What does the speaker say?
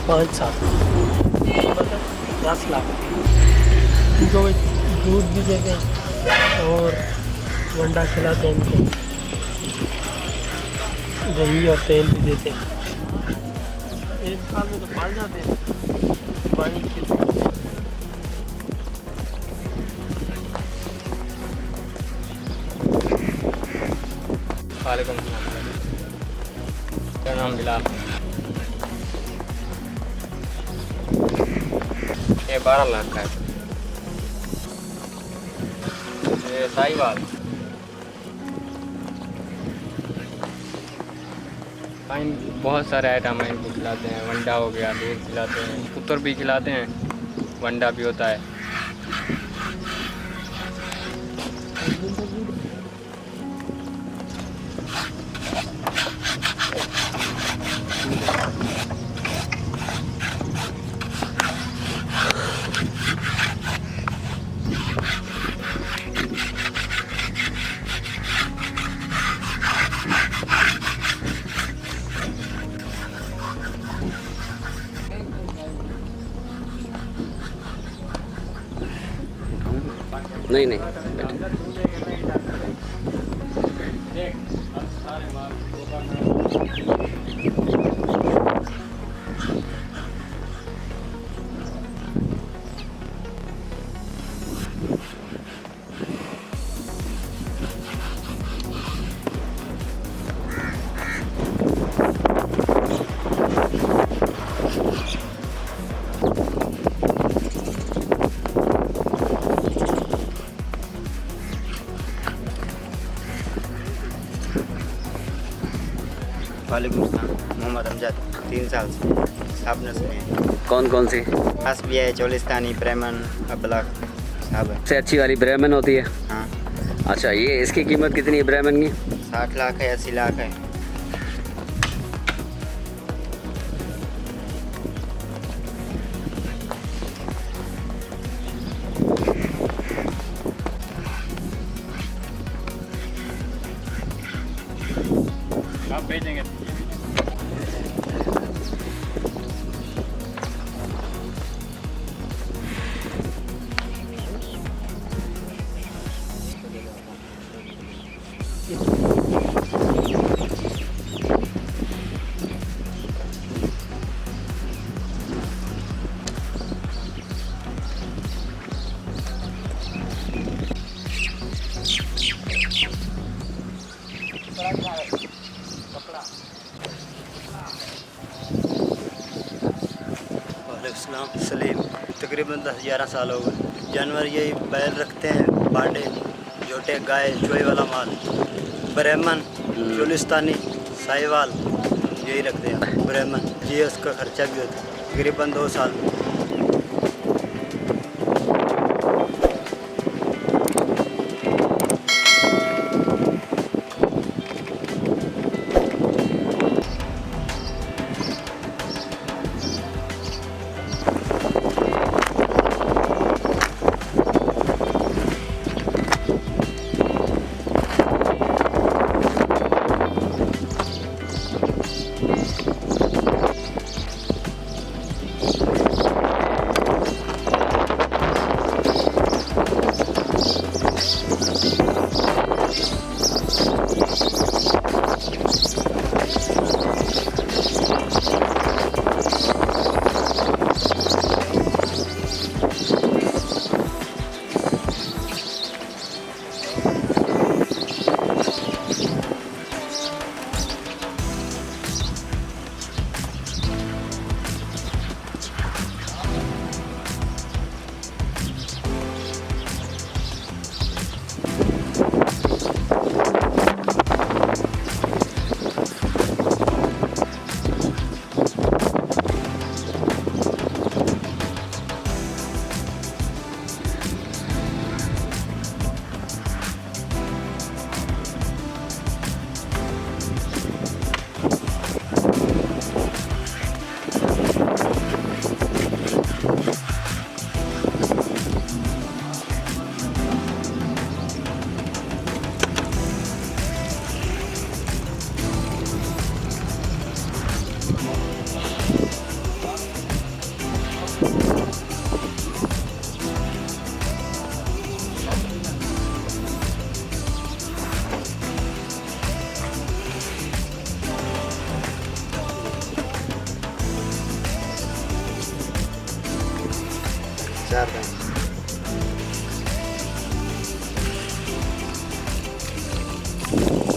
पाँच साल मतलब 10 लाख इनको दूध भी देते हैं और वंडा खिलाते हैं, इनको दही और तेल भी देते हैं। एक साल में तो पाल जाते हैं पानी के लिए। वालेकुम सलाम। क्या नाम बिलाल? ये 12 लाख का है। ये साहिवाल इन बहुत सारे आइटम हैं, इनको खिलाते हैं। वंडा हो गया, दूध खिलाते हैं, पुत्र भी खिलाते हैं, वंडा भी होता है। नहीं नहीं वालेकुम सलाम। मोहम्मद अमजद 3 साल से साहब नस्ल में। कौन कौन सी हस भी है, चोलिस्तानी, ब्राह्मण, अबलख साहब है। सबसे अच्छी वाली ब्राह्मण होती है? हाँ। अच्छा, ये इसकी कीमत कितनी है ब्राह्मण की? 60 लाख है, 80 लाख है। आप भेजेंगे? सलीम तकरीबन 10-11 साल हो गए। जानवर यही बैल रखते हैं, बांडे, जोटे, गाय, चोई वाला माल, ब्राह्मण, चोलिस्तानी, साहिवाल यही रखते हैं। ब्राह्मण ये उसका खर्चा भी होता है तकरीबन 2 साल। तैयार हैं।